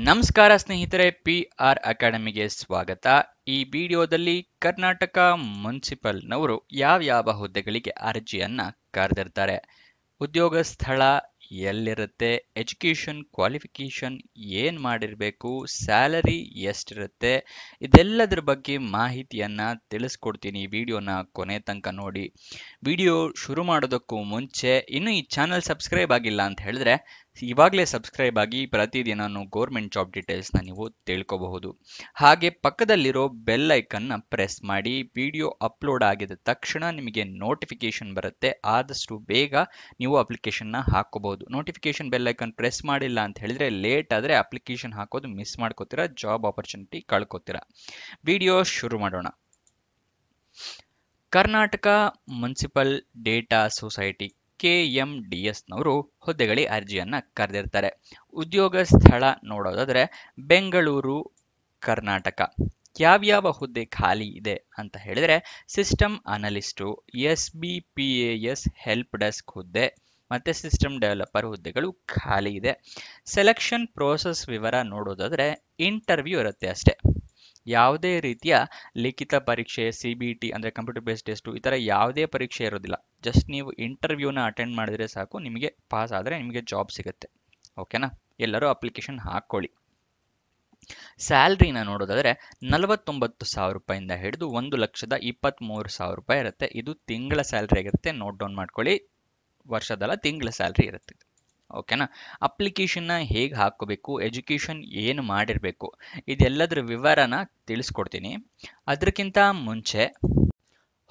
ನಮಸ್ಕಾರ ಸ್ನೇಹಿತರೆ, PR ಅಕಾಡೆಮಿಗೆ ಸ್ವಾಗತ. ಈ ವಿಡಿಯೋದಲ್ಲಿ ಕರ್ನಾಟಕ ಮುನ್ಸಿಪಲ್ನವರು ಯಾವ ಹುದ್ದೆಗಳಿಗೆ ಅರ್ಜಿಯನ್ನ ಕರೆದಿರ್ತಾರೆ, ಉದ್ಯೋಗ ಸ್ಥಳ ಎಲ್ಲಿರುತ್ತೆ, ಎಜುಕೇಷನ್ ಕ್ವಾಲಿಫಿಕೇಷನ್ ಏನ್ ಮಾಡಿರಬೇಕು, ಸ್ಯಾಲರಿ ಎಷ್ಟಿರುತ್ತೆ, ಇದೆಲ್ಲದರ ಬಗ್ಗೆ ಮಾಹಿತಿಯನ್ನ ತಿಳಿಸ್ಕೊಡ್ತೀನಿ. ವಿಡಿಯೋನ ಕೊನೆ ತನಕ ನೋಡಿ. ವಿಡಿಯೋ ಶುರು ಮಾಡೋದಕ್ಕೂ ಮುಂಚೆ ಇನ್ನೂ ಈ ಚಾನಲ್ ಸಬ್ಸ್ಕ್ರೈಬ್ ಆಗಿಲ್ಲ ಅಂತ ಹೇಳಿದ್ರೆ ಇವಾಗಲೇ ಸಬ್ಸ್ಕ್ರೈಬ್ ಆಗಿ ಪ್ರತಿದಿನ ಗೌರ್ಮೆಂಟ್ ಜಾಬ್ ಡೀಟೇಲ್ಸ್ನ ನೀವು ತಿಳ್ಕೋಬಹುದು. ಹಾಗೆ ಪಕ್ಕದಲ್ಲಿರೋ ಬೆಲ್ ಐಕನ್ನ ಪ್ರೆಸ್ ಮಾಡಿ. ವಿಡಿಯೋ ಅಪ್ಲೋಡ್ ಆಗಿದ ತಕ್ಷಣ ನಿಮಗೆ ನೋಟಿಫಿಕೇಶನ್ ಬರುತ್ತೆ. ಆದಷ್ಟು ಬೇಗ ನೀವು ಅಪ್ಲಿಕೇಶನ್ನ ಹಾಕೋಬಹುದು. ನೋಟಿಫಿಕೇಶನ್ ಬೆಲ್ ಐಕನ್ ಪ್ರೆಸ್ ಮಾಡಿಲ್ಲ ಅಂತ ಹೇಳಿದ್ರೆ ಲೇಟ್ ಆದರೆ ಅಪ್ಲಿಕೇಶನ್ ಹಾಕೋದು ಮಿಸ್ ಮಾಡ್ಕೋತೀರಾ, ಜಾಬ್ ಆಪರ್ಚುನಿಟಿ ಕಳ್ಕೊತೀರಾ. ವಿಡಿಯೋ ಶುರು ಮಾಡೋಣ. ಕರ್ನಾಟಕ ಮುನ್ಸಿಪಲ್ ಡೇಟಾ ಸೊಸೈಟಿ KMDSನವರು ಹುದ್ದೆಗಳಿಗೆ ಅರ್ಜಿಯನ್ನ ಕರೆದಿರ್ತಾರೆ. ಉದ್ಯೋಗ ಸ್ಥಳ ನೋಡೋದಾದ್ರೆ ಬೆಂಗಳೂರು, ಕರ್ನಾಟಕ. ಯಾವ್ಯಾವ ಹುದ್ದೆ ಖಾಲಿ ಇದೆ ಅಂತ ಹೇಳಿದ್ರೆ ಸಿಸ್ಟಮ್ ಅನಲಿಸ್ಟು, SBPAS ಹೆಲ್ಪ್ ಡೆಸ್ಕ್ ಹುದ್ದೆ ಮತ್ತೆ ಸಿಸ್ಟಮ್ ಡೆವಲಪರ್ ಹುದ್ದೆಗಳು ಖಾಲಿ ಇದೆ. ಸೆಲೆಕ್ಷನ್ ಪ್ರೋಸೆಸ್ ವಿವರ ನೋಡೋದಾದ್ರೆ ಇಂಟರ್ವ್ಯೂ ಇರುತ್ತೆ ಅಷ್ಟೇ. ಯಾವುದೇ ರೀತಿಯ ಲಿಖಿತ ಪರೀಕ್ಷೆ, CBT ಅಂದರೆ ಕಂಪ್ಯೂಟರ್ ಬೇಸ್ಡ್ ಟೆಸ್ಟು, ಈ ಥರ ಯಾವುದೇ ಪರೀಕ್ಷೆ ಇರೋದಿಲ್ಲ. ಜಸ್ಟ್ ನೀವು ಇಂಟರ್ವ್ಯೂನ ಅಟೆಂಡ್ ಮಾಡಿದ್ರೆ ಸಾಕು, ನಿಮಗೆ ಪಾಸ್ ಆದರೆ ನಿಮಗೆ ಜಾಬ್ ಸಿಗುತ್ತೆ. ಓಕೆನಾ? ಎಲ್ಲರೂ ಅಪ್ಲಿಕೇಶನ್ ಹಾಕ್ಕೊಳ್ಳಿ. ಸ್ಯಾಲ್ರಿನ ನೋಡೋದಾದ್ರೆ 49,000 ರೂಪಾಯಿಂದ ಹಿಡಿದು 1,23,000 ರೂಪಾಯಿ ಇರುತ್ತೆ. ಇದು ತಿಂಗಳ ಸ್ಯಾಲ್ರಿ ಆಗಿರುತ್ತೆ, ನೋಟ್ ಡೌನ್ ಮಾಡ್ಕೊಳ್ಳಿ. ವರ್ಷದಲ್ಲ, ತಿಂಗಳ ಸ್ಯಾಲ್ರಿ ಇರುತ್ತೆ. ಓಕೆನಾ? ಅಪ್ಲಿಕೇಶನ್ನ ಹೇಗೆ ಹಾಕೋಬೇಕು, ಎಜುಕೇಷನ್ ಏನು ಮಾಡಿರಬೇಕು, ಇದೆಲ್ಲದರ ವಿವರನ ತಿಳಿಸ್ಕೊಡ್ತೀನಿ. ಅದಕ್ಕಿಂತ ಮುಂಚೆ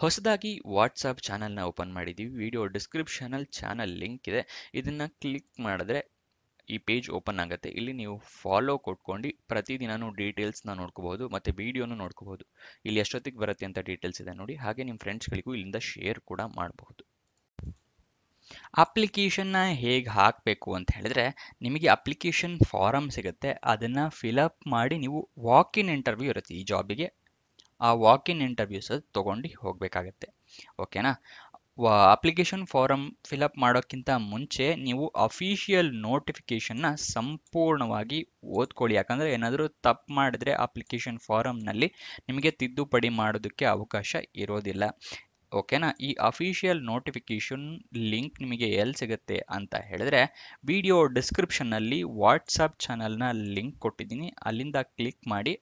ಹೊಸದಾಗಿ ವಾಟ್ಸಪ್ ಚಾನಲ್ನ ಓಪನ್ ಮಾಡಿದ್ದೀವಿ. ವಿಡಿಯೋ ಡಿಸ್ಕ್ರಿಪ್ಷನಲ್ಲಿ ಚಾನಲ್ ಲಿಂಕ್ ಇದೆ. ಇದನ್ನು ಕ್ಲಿಕ್ ಮಾಡಿದ್ರೆ ಈ ಪೇಜ್ ಓಪನ್ ಆಗುತ್ತೆ. ಇಲ್ಲಿ ನೀವು ಫಾಲೋ ಕೊಟ್ಕೊಂಡು ಪ್ರತಿದಿನನೂ ಡೀಟೇಲ್ಸ್ನ ನೋಡ್ಕೋಬಹುದು, ಮತ್ತು ವಿಡಿಯೋನು ನೋಡ್ಕೋಬಹುದು. ಇಲ್ಲಿ ಎಷ್ಟೊತ್ತಿಗೆ ಬರುತ್ತೆ ಅಂತ ಡೀಟೇಲ್ಸ್ ಇದೆ ನೋಡಿ. ಹಾಗೆ ನಿಮ್ಮ ಫ್ರೆಂಡ್ಸ್ಗಳಿಗೂ ಇಲ್ಲಿಂದ ಶೇರ್ ಕೂಡ ಮಾಡಬಹುದು. ಅಪ್ಲಿಕೇಶನ್ನ ಹೇಗೆ ಹಾಕಬೇಕು ಅಂತ ಹೇಳಿದ್ರೆ ನಿಮಗೆ ಅಪ್ಲಿಕೇಶನ್ ಫಾರಮ್ ಸಿಗುತ್ತೆ. ಅದನ್ನು ಫಿಲಪ್ ಮಾಡಿ ನೀವು ವಾಕ್-ಇನ್ ಇಂಟರ್ವ್ಯೂ ಇರುತ್ತೆ ಈ ಜಾಬಿಗೆ. ಆ ವಾಕ್-ಇನ್ ಇಂಟರ್ವ್ಯೂಸ್ ತೊಗೊಂಡು ಹೋಗಬೇಕಾಗತ್ತೆ. ಓಕೆನಾ? ಅಪ್ಲಿಕೇಶನ್ ಫಾರಮ್ ಫಿಲಪ್ ಮಾಡೋಕ್ಕಿಂತ ಮುಂಚೆ ನೀವು ಅಫಿಷಿಯಲ್ ನೋಟಿಫಿಕೇಷನ್ನ ಸಂಪೂರ್ಣವಾಗಿ ಓದ್ಕೊಳ್ಳಿ. ಯಾಕಂದರೆ ಏನಾದರೂ ತಪ್ಪು ಮಾಡಿದ್ರೆ ಅಪ್ಲಿಕೇಶನ್ ಫಾರಮ್ನಲ್ಲಿ ನಿಮಗೆ ತಿದ್ದುಪಡಿ ಮಾಡೋದಕ್ಕೆ ಅವಕಾಶ ಇರೋದಿಲ್ಲ. ಓಕೆನಾ? ಈ ಅಫಿಷಿಯಲ್ ನೋಟಿಫಿಕೇಷನ್ ಲಿಂಕ್ ನಿಮಗೆ ಎಲ್ಲಿ ಸಿಗುತ್ತೆ ಅಂತ ಹೇಳಿದ್ರೆ ವಿಡಿಯೋ ಡಿಸ್ಕ್ರಿಪ್ಷನ್ನಲ್ಲಿ ವಾಟ್ಸಪ್ ಚಾನಲ್ನ ಲಿಂಕ್ ಕೊಟ್ಟಿದ್ದೀನಿ. ಅಲ್ಲಿಂದ ಕ್ಲಿಕ್ ಮಾಡಿ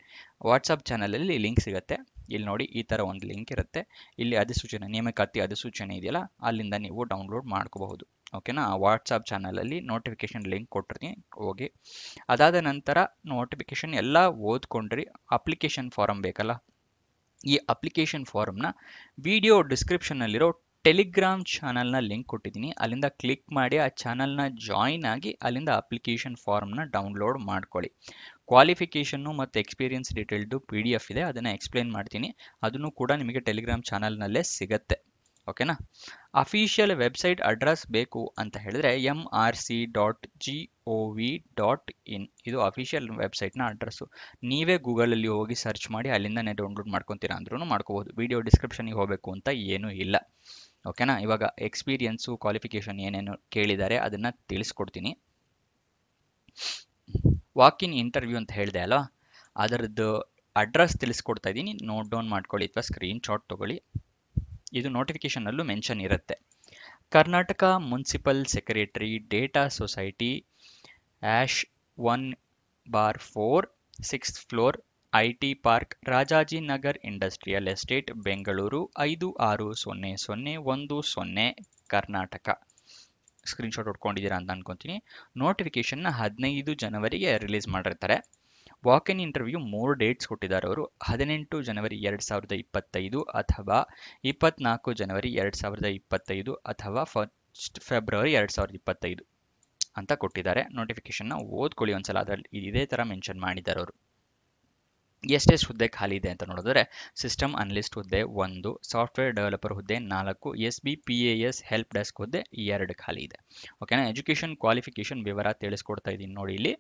ವಾಟ್ಸಪ್ ಚಾನಲಲ್ಲಿ ಲಿಂಕ್ ಸಿಗುತ್ತೆ. ಇಲ್ಲಿ ನೋಡಿ, ಈ ಥರ ಒಂದು ಲಿಂಕ್ ಇರುತ್ತೆ. ಇಲ್ಲಿ ಅಧಿಸೂಚನೆ, ನೇಮಕಾತಿ ಅಧಿಸೂಚನೆ ಇದೆಯಲ್ಲ, ಅಲ್ಲಿಂದ ನೀವು ಡೌನ್ಲೋಡ್ ಮಾಡ್ಕೋಬಹುದು. ಓಕೆನಾ? ಆ ವಾಟ್ಸಪ್ ಚಾನಲಲ್ಲಿ ನೋಟಿಫಿಕೇಶನ್ ಲಿಂಕ್ ಕೊಟ್ಟಿರ್ತೀನಿ, ಹೋಗಿ. ಅದಾದ ನಂತರ ನೋಟಿಫಿಕೇಶನ್ ಎಲ್ಲ ಓದ್ಕೊಂಡ್ರಿ. ಅಪ್ಲಿಕೇಶನ್ ಫಾರಮ್ ಬೇಕಲ್ಲ, ಈ ಅಪ್ಲಿಕೇಶನ್ ಫಾರಮ್ನ ವಿಡಿಯೋ ಡಿಸ್ಕ್ರಿಪ್ಷನ್ನಲ್ಲಿರೋ ಟೆಲಿಗ್ರಾಮ್ ಚಾನಲ್ನ ಲಿಂಕ್ ಕೊಟ್ಟಿದ್ದೀನಿ. ಅಲ್ಲಿಂದ ಕ್ಲಿಕ್ ಮಾಡಿ ಆ ಚಾನಲ್ನ ಜಾಯಿನ್ ಆಗಿ ಅಲ್ಲಿಂದ ಅಪ್ಲಿಕೇಶನ್ ಫಾರಮ್ನ ಡೌನ್ಲೋಡ್ ಮಾಡ್ಕೊಳ್ಳಿ. ಕ್ವಾಲಿಫಿಕೇಷನ್ನು ಮತ್ತು ಎಕ್ಸ್ಪೀರಿಯನ್ಸ್ ಡೀಟೇಲ್ಡು PDF ಇದೆ, ಅದನ್ನು ಎಕ್ಸ್ಪ್ಲೇನ್ ಮಾಡ್ತೀನಿ. ಅದನ್ನು ಕೂಡ ನಿಮಗೆ ಟೆಲಿಗ್ರಾಮ್ ಚಾನಲ್ನಲ್ಲೇ ಸಿಗುತ್ತೆ. ಓಕೆನಾ? ಅಫಿಷಿಯಲ್ ವೆಬ್ಸೈಟ್ ಅಡ್ರೆಸ್ ಬೇಕು ಅಂತ ಹೇಳಿದ್ರೆ mrc.gov.in ಇದು ಅಫಿಷಿಯಲ್ ವೆಬ್ಸೈಟ್ನ ಅಡ್ರೆಸ್ಸು. ನೀವೇ ಗೂಗಲಲ್ಲಿ ಹೋಗಿ ಸರ್ಚ್ ಮಾಡಿ ಅಲ್ಲಿಂದನೇ ಡೌನ್ಲೋಡ್ ಮಾಡ್ಕೊತೀರಾ ಅಂದ್ರೂ ಮಾಡ್ಕೋಬೋದು. ವಿಡಿಯೋ ಡಿಸ್ಕ್ರಿಪ್ಷನ್ಗೆ ಹೋಗಬೇಕು ಅಂತ ಏನೂ ಇಲ್ಲ. ಓಕೆನಾ? ಇವಾಗ ಎಕ್ಸ್ಪೀರಿಯನ್ಸು, ಕ್ವಾಲಿಫಿಕೇಷನ್ ಏನೇನು ಕೇಳಿದ್ದಾರೆ ಅದನ್ನು ತಿಳಿಸ್ಕೊಡ್ತೀನಿ. ವಾಕ್-ಇನ್ ಇಂಟರ್ವ್ಯೂ ಅಂತ ಹೇಳಿದೆ ಅಲ್ವಾ, ಅದರದ್ದು ಅಡ್ರೆಸ್ ತಿಳಿಸ್ಕೊಡ್ತಾ ಇದ್ದೀನಿ, ನೋಟ್ ಡೌನ್ ಮಾಡ್ಕೊಳ್ಳಿ ಅಥವಾ ಸ್ಕ್ರೀನ್ಶಾಟ್ ತೊಗೊಳ್ಳಿ. ಇದು ನೋಟಿಫಿಕೇಷನಲ್ಲೂ ಮೆನ್ಷನ್ ಇರುತ್ತೆ. Karnataka municipal secretary data society #1/4 6th floor IT park, Rajajinagar industrial estate, Bengaluru 560010, Karnataka. Screenshot ಹೊಡ್ಕೊಂಡಿದ್ದೀರಾ ಅಂತ ಅನ್ಕೊಂತೀನಿ. ನೋಟಿಫಿಕೇಶನ್ನ 15 ಜನವರಿಗೆ ರಿಲೀಸ್ ಮಾಡಿರ್ತಾರೆ. ವಾಕ್-ಇನ್ ಇಂಟರ್ವ್ಯೂ 3 ಡೇಟ್ಸ್ ಕೊಟ್ಟಿದ್ದಾರೆ ಅವರು. 18 ಜನವರಿ 2025 ಅಥವಾ 24 ಜನವರಿ 2025 ಅಥವಾ 1 ಫೆಬ್ರವರಿ 2025 ಅಂತ ಕೊಟ್ಟಿದ್ದಾರೆ. ನೋಟಿಫಿಕೇಶನ್ನ ಓದ್ಕೊಳ್ಳಿ ಒಂದ್ಸಲ, ಅದರಲ್ಲಿ ಇದೇ ಥರ ಮೆನ್ಷನ್ ಮಾಡಿದ್ದಾರೆ ಅವರು. ಎಷ್ಟೆಷ್ಟು ಹುದ್ದೆ ಖಾಲಿ ಇದೆ ಅಂತ ನೋಡಿದ್ರೆ ಸಿಸ್ಟಮ್ ಅನಲಿಸ್ಟ್ ಹುದ್ದೆ 1, ಸಾಫ್ಟ್ವೇರ್ ಡೆವಲಪರ್ ಹುದ್ದೆ 4, SBPAS ಹೆಲ್ಪ್ ಡೆಸ್ಕ್ ಹುದ್ದೆ 2 ಖಾಲಿ ಇದೆ. ಓಕೆನಾ? ಎಜುಕೇಷನ್ ಕ್ವಾಲಿಫಿಕೇಷನ್ ವಿವರ ತಿಳಿಸ್ಕೊಡ್ತಾ ಇದ್ದೀನಿ ನೋಡಿ. ಇಲ್ಲಿ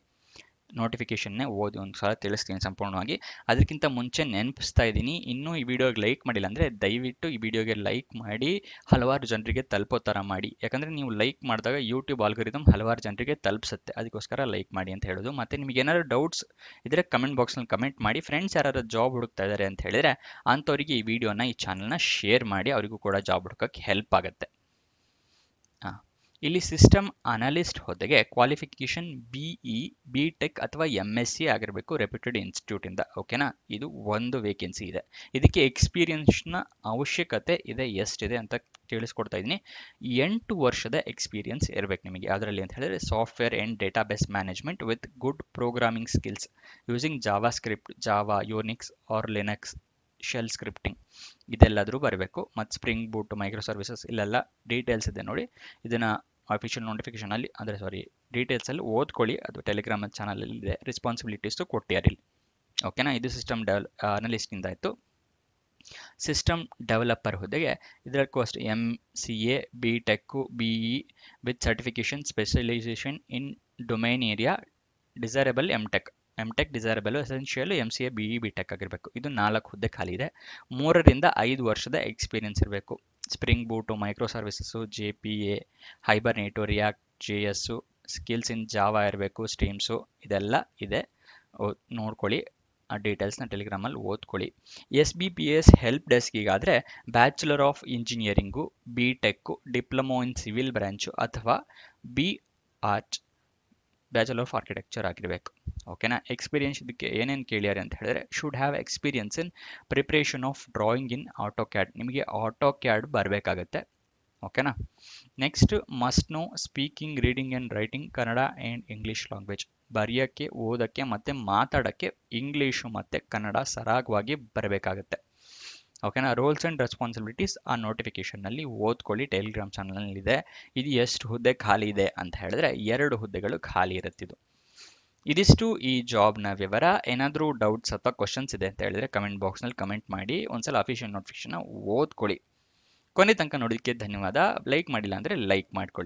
ನೋಟಿಫಿಕೇಶನ್ನೇ ಓದಿ ಒಂದು ಸಲ ತಿಳಿಸ್ತೀನಿ ಸಂಪೂರ್ಣವಾಗಿ. ಅದಕ್ಕಿಂತ ಮುಂಚೆ ನೆನಪಿಸ್ತಾ ಇದ್ದೀನಿ, ಇನ್ನೂ ಈ ವಿಡಿಯೋಗೆ ಲೈಕ್ ಮಾಡಿಲ್ಲ ಅಂದರೆ ದಯವಿಟ್ಟು ಈ ವಿಡಿಯೋಗೆ ಲೈಕ್ ಮಾಡಿ ಹಲವಾರು ಜನರಿಗೆ ತಲುಪೋ ಥರ ಮಾಡಿ. ಯಾಕಂದರೆ ನೀವು ಲೈಕ್ ಮಾಡಿದಾಗ ಯೂಟ್ಯೂಬ್ ಆಲ್ಗೋರಿದಮ್ ಹಲವಾರು ಜನರಿಗೆ ತಲುಪಿಸುತ್ತೆ, ಅದಕ್ಕೋಸ್ಕರ ಲೈಕ್ ಮಾಡಿ ಅಂತ ಹೇಳೋದು. ಮತ್ತು ನಿಮಗೆ ಏನಾದ್ರು ಡೌಟ್ಸ್ ಇದ್ದರೆ ಕಮೆಂಟ್ ಬಾಕ್ಸ್ನಲ್ಲಿ ಕಮೆಂಟ್ ಮಾಡಿ. ಫ್ರೆಂಡ್ಸ್ ಯಾರು ಜಾಬ್ ಹುಡುಕ್ತಾ ಇದ್ದಾರೆ ಅಂತ ಹೇಳಿದರೆ ಅಂಥವರಿಗೆ ಈ ವಿಡಿಯೋನ, ಈ ಚಾನಲ್ನ ಶೇರ್ ಮಾಡಿ, ಅವರಿಗೂ ಕೂಡ ಜಾಬ್ ಹುಡುಕೋಕ್ಕೆ ಹೆಲ್ಪ್ ಆಗುತ್ತೆ. ಇಲ್ಲಿ ಸಿಸ್ಟಮ್ ಅನಾಲಿಸ್ಟ್ ಹುದ್ದೆಗೆ ಕ್ವಾಲಿಫಿಕೇಶನ್ BE, BTech ಅಥವಾ MSc ಆಗಿರಬೇಕು ರೆಪ್ಯೂಟೆಡ್ ಇನ್ಸ್ಟಿಟ್ಯೂಟಿಂದ. ಓಕೆನಾ, ಇದು ಒಂದು ವೇಕೆನ್ಸಿ ಇದೆ. ಇದಕ್ಕೆ ಎಕ್ಸ್ಪೀರಿಯನ್ಸ್ನ ಅವಶ್ಯಕತೆ ಇದೆ. ಎಷ್ಟಿದೆ ಅಂತ ತಿಳಿಸ್ಕೊಡ್ತಾ ಇದ್ದೀನಿ. 8 ವರ್ಷದ ಎಕ್ಸ್ಪೀರಿಯನ್ಸ್ ಇರಬೇಕು ನಿಮಗೆ. ಅದರಲ್ಲಿ ಅಂತ ಹೇಳಿದ್ರೆ software and database management with good programming skills using JavaScript, Java, Unix or Linux, shell scripting ಇದೆಲ್ಲಾದರೂ ಬರಬೇಕು. ಮತ್ತು ಸ್ಪ್ರಿಂಗ್ ಬೂಟ್, ಮೈಕ್ರೋ ಸರ್ವಿಸಸ್ ಇಲ್ಲೆಲ್ಲ ಡೀಟೇಲ್ಸ್ ಇದೆ ನೋಡಿ. ಇದನ್ನು ಅಫಿಷಿಯಲ್ ನೋಟಿಫಿಕೇಶನಲ್ಲಿ ಡೀಟೇಲ್ಸಲ್ಲಿ ಓದ್ಕೊಳ್ಳಿ. ಅದು ಟೆಲಿಗ್ರಾಮ್ ಚಾನಲಲ್ಲಿ ಇದೆ. ರೆಸ್ಪಾನ್ಸಿಬಿಲಿಟೀಸು ಕೊಟ್ಟಿದ್ದಾರೆ ಇಲ್ಲಿ. ಓಕೆನಾ, ಇದು ಸಿಸ್ಟಮ್ ಅನಲಿಸ್ಟಿಂದ ಆಯಿತು. ಸಿಸ್ಟಮ್ ಡೆವಲಪರ್ ಹುದ್ದೆಗೆ ಇದಕ್ಕೂ ಅಷ್ಟೇ MCA, BTech, BE with certification specialisation in domain area, desirable MTech desirable, essential MCA, BE, BTech ಆಗಿರಬೇಕು. ಇದು 4 ಹುದ್ದೆ ಖಾಲಿ ಇದೆ. 3 ರಿಂದ 5 ವರ್ಷದ ಎಕ್ಸ್ಪೀರಿಯನ್ಸ್ ಇರಬೇಕು. Spring Boot, micro services, JPA, Hibernate, React JS, skills in Java ಇರಬೇಕು, ಸ್ಟ್ರೀಮ್ಸು ಇದೆಲ್ಲ ಇದೆ. ನೋಡ್ಕೊಳ್ಳಿ, ಆ ಡೀಟೇಲ್ಸ್ನ ಟೆಲಿಗ್ರಾಮಲ್ಲಿ ಓದ್ಕೊಳ್ಳಿ. SBPS ಹೆಲ್ಪ್ ಡೆಸ್ಕಿಗಾದರೆ bachelor of engineering, BTech, diploma in civil branch ಅಥವಾ BArt, ಬ್ಯಾಚುಲರ್ ಆಫ್ ಆರ್ಕಿಟೆಕ್ಚರ್ ಆಗಿರಬೇಕು. ಓಕೆನಾ, ಎಕ್ಸ್ಪೀರಿಯನ್ಸ್ ಇದಕ್ಕೆ ಏನೇನು ಕೇಳಿದ್ದಾರೆ ಅಂತ ಹೇಳಿದ್ರೆ should have experience in preparation of drawing in AutoCAD, ನಿಮಗೆ AutoCAD ಬರಬೇಕಾಗತ್ತೆ. ಓಕೆನಾ. Next, must know speaking, reading and writing Kannada and English language, ಬರೆಯೋಕ್ಕೆ, ಓದೋಕ್ಕೆ ಮತ್ತು ಮಾತಾಡೋಕ್ಕೆ ಇಂಗ್ಲೀಷು ಮತ್ತು ಕನ್ನಡ ಸರಾಗವಾಗಿ ಬರಬೇಕಾಗತ್ತೆ. ಓಕೆನಾ. ರೋಲ್ಸ್ ಆ್ಯಂಡ್ ರೆಸ್ಪಾನ್ಸಿಬಿಲಿಟೀಸ್ ಆ ನೋಟಿಫಿಕೇಷನ್ನಲ್ಲಿ ಓದ್ಕೊಳ್ಳಿ, ಟೆಲಿಗ್ರಾಮ್ ಚಾನಲ್ನಲ್ಲಿದೆ. ಇದು ಎಷ್ಟು ಹುದ್ದೆ ಖಾಲಿ ಇದೆ ಅಂತ ಹೇಳಿದ್ರೆ 2 ಹುದ್ದೆಗಳು ಖಾಲಿ ಇರುತ್ತಿದ್ದು. ಇದಿಷ್ಟು ಈ ಜಾಬ್ನ ವಿವರ. ಏನಾದರೂ ಡೌಟ್ಸ್ ಅಥವಾ ಕ್ವಶನ್ಸ್ ಇದೆ ಅಂತ ಹೇಳಿದ್ರೆ ಕಮೆಂಟ್ ಬಾಕ್ಸ್ನಲ್ಲಿ ಕಮೆಂಟ್ ಮಾಡಿ. ಒಂದ್ಸಲ ಅಫಿಷಿಯಲ್ ನೋಟಿಫಿಕೇಶನ್ ಓದ್ಕೊಳ್ಳಿ. ಕೊನೆ ತನಕ ನೋಡೋದಕ್ಕೆ ಧನ್ಯವಾದ. ಲೈಕ್ ಮಾಡಿಲ್ಲ ಅಂದರೆ ಲೈಕ್ ಮಾಡ್ಕೊಳ್ಳಿ.